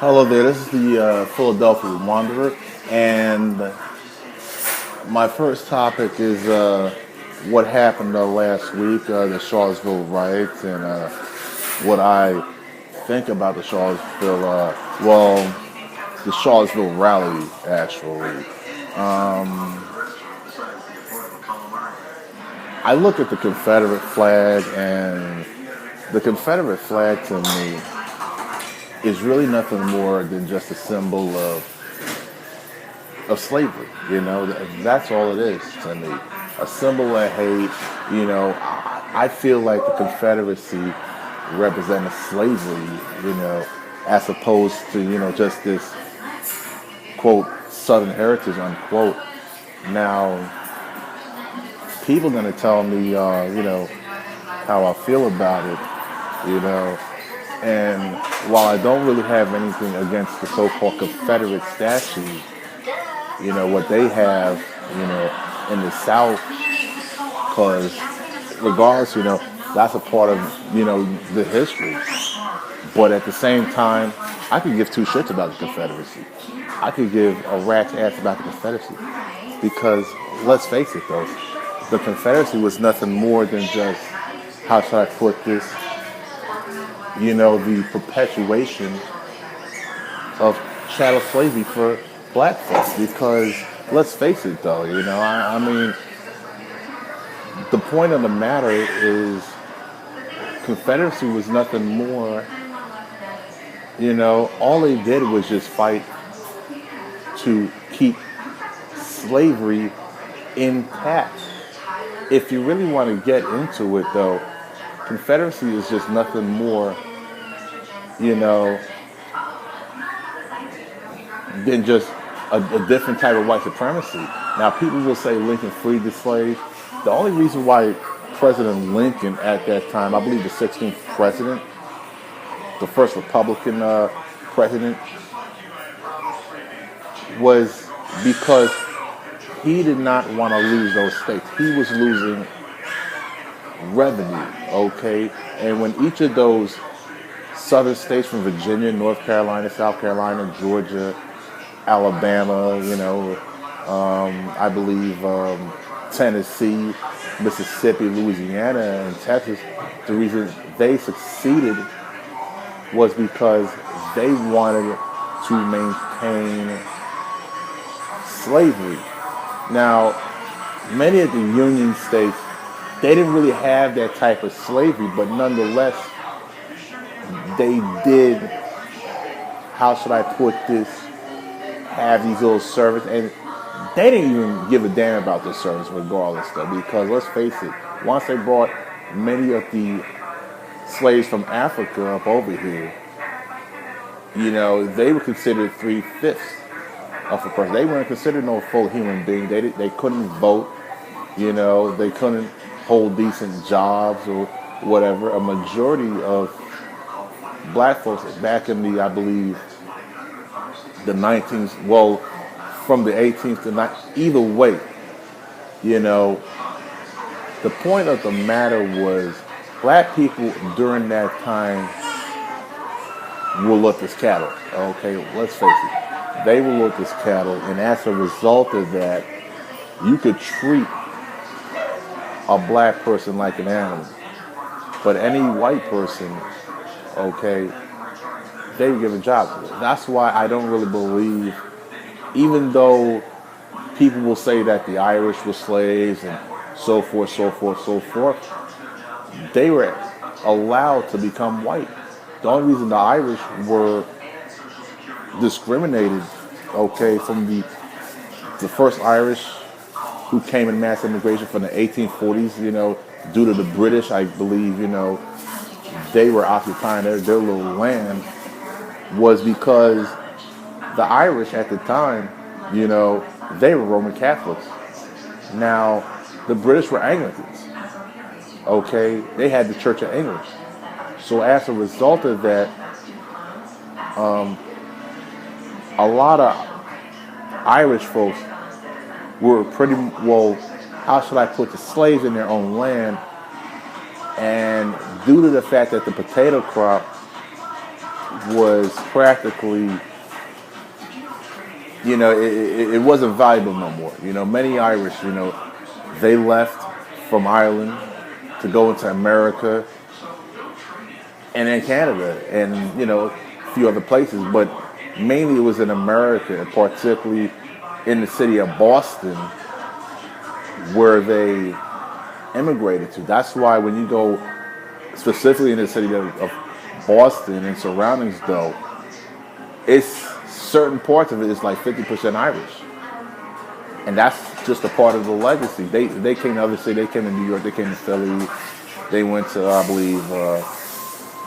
Hello there, this is the Philadelphia Wanderer, and my first topic is what happened last week, the Charlottesville riots, and what I think about the Charlottesville, the Charlottesville rally, actually. I look at the Confederate flag, and the Confederate flag to me is really nothing more than just a symbol of slavery. That's all it is to me. A symbol of hate. I feel like the Confederacy represented slavery. As opposed to just this quote Southern heritage unquote. Now, people gonna tell me how I feel about it. And while I don't really have anything against the so-called Confederate statues, what they have, in the South, because regardless, that's a part of, the history. But at the same time, I could give two shits about the Confederacy. I could give a rat's ass about the Confederacy. Because, let's face it though, the Confederacy was nothing more than just, how should I put this, the perpetuation of chattel slavery for black folks. Because let's face it, though, I mean, the point of the matter is, Confederacy was nothing more. All they did was just fight to keep slavery intact. If you really want to get into it, though, Confederacy is just nothing more, than just a different type of white supremacy. Now, people will say Lincoln freed the slaves. The only reason why President Lincoln at that time, I believe the 16th president, the first Republican president, was because he did not want to lose those states. He was losing revenue, okay? And when each of those southern states from Virginia, North Carolina, South Carolina, Georgia, Alabama, I believe Tennessee, Mississippi, Louisiana, and Texas, the reason they succeeded was because they wanted to maintain slavery. Now, many of the Union states, they didn't really have that type of slavery, but nonetheless, they did, how should I put this, have these little service, and they didn't even give a damn about the service regardless though, because let's face it, once they brought many of the slaves from Africa up over here, they were considered 3/5 of a person. They weren't considered no full human being. They couldn't vote, they couldn't hold decent jobs or whatever. A majority of black folks back in the, I believe, the 19th, well, from the 18th to 19th, either way, the point of the matter was black people during that time were looked as cattle, okay? Let's face it. They were looked as cattle, and as a result of that, you could treat a black person like an animal. But any white person, okay, they were given jobs. That's why I don't really believe, even though people will say that the Irish were slaves and so forth, so forth, so forth, they were allowed to become white. The only reason the Irish were discriminated, okay, from the first Irish who came in mass immigration from the 1840s, due to the British, I believe, they were occupying their little land, was because the Irish at the time, they were Roman Catholics. Now, the British were Anglicans, okay? They had the Church of England. So as a result of that, a lot of Irish folks were pretty, well, how should I put the slaves in their own land, and due to the fact that the potato crop was practically, it wasn't valuable no more. Many Irish, they left from Ireland to go into America and in Canada and, a few other places. But mainly it was in America, particularly in the city of Boston, where they immigrated to. That's why when you go specifically in the city of Boston and surroundings, though, it's certain parts of it is like 50% Irish. And that's just a part of the legacy. They came to other cities. They came to New York. They came to Philly. They went to, I believe,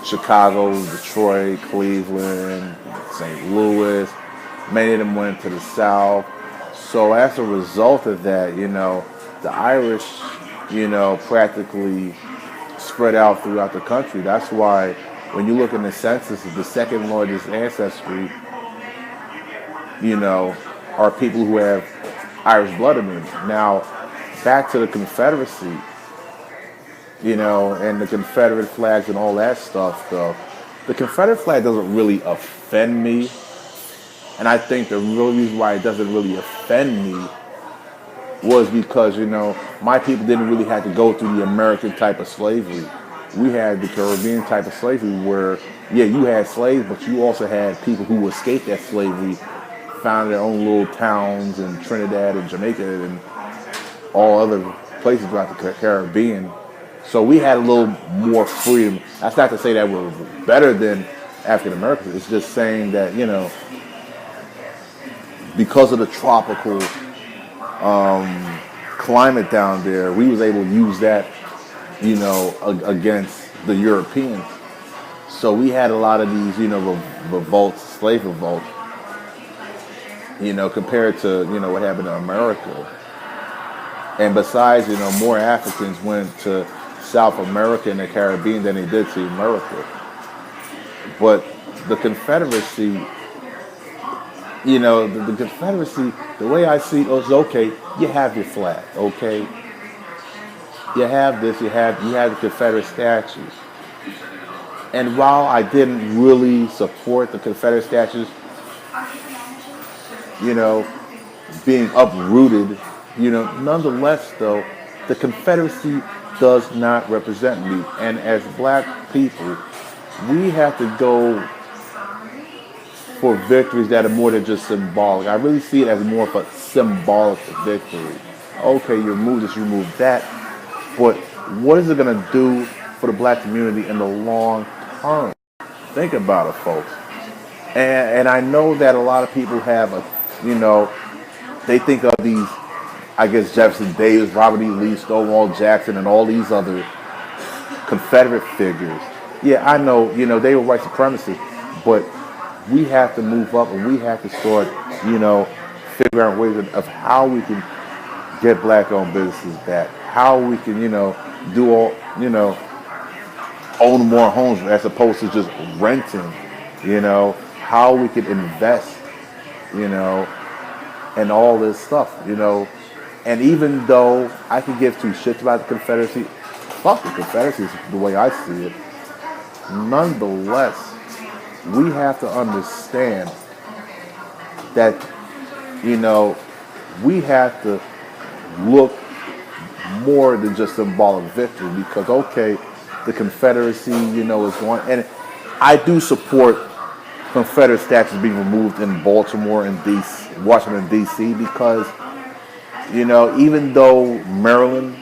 Chicago, Detroit, Cleveland, St. Louis. Many of them went to the South. So as a result of that, the Irish, practically spread out throughout the country. That's why when you look in the census, the second largest ancestry, are people who have Irish blood in them. Now, back to the Confederacy, and the Confederate flags and all that stuff, though. The Confederate flag doesn't really offend me. And I think the real reason why it doesn't really offend me was because, my people didn't really have to go through the American type of slavery. We had the Caribbean type of slavery where, you had slaves, but you also had people who escaped that slavery, found their own little towns in Trinidad and Jamaica and all other places throughout the Caribbean. So we had a little more freedom. That's not to say that we're better than African Americans. It's just saying that, because of the tropical climate down there, we was able to use that, against the Europeans. So we had a lot of these, revolts, slave revolts, compared to, what happened in America. And besides, more Africans went to South America and the Caribbean than they did to America. But the Confederacy, the Confederacy, the way I see it is, okay, you have your flag, okay? You have this, you have the Confederate statues. And while I didn't really support the Confederate statues, being uprooted, nonetheless, though, the Confederacy does not represent me. And as black people, we have to go for victories that are more than just symbolic. I really see it as more of a symbolic victory. Okay, you remove this, you remove that, but what is it going to do for the black community in the long term? Think about it, folks. And I know that a lot of people have they think of these, I guess, Jefferson Davis, Robert E. Lee, Stonewall Jackson, and all these other Confederate figures. Yeah, I know, they were white supremacists, but we have to move up and we have to start, figure out ways of how we can get black-owned businesses back, how we can, do all, own more homes as opposed to just renting, how we can invest, and all this stuff, And even though I can give two shits about the Confederacy, fuck the Confederacy is the way I see it. Nonetheless, we have to understand that, we have to look more than just symbolic victory because, okay, the Confederacy, is going, and I do support Confederate statues being removed in Baltimore and Washington, D.C. because, even though Maryland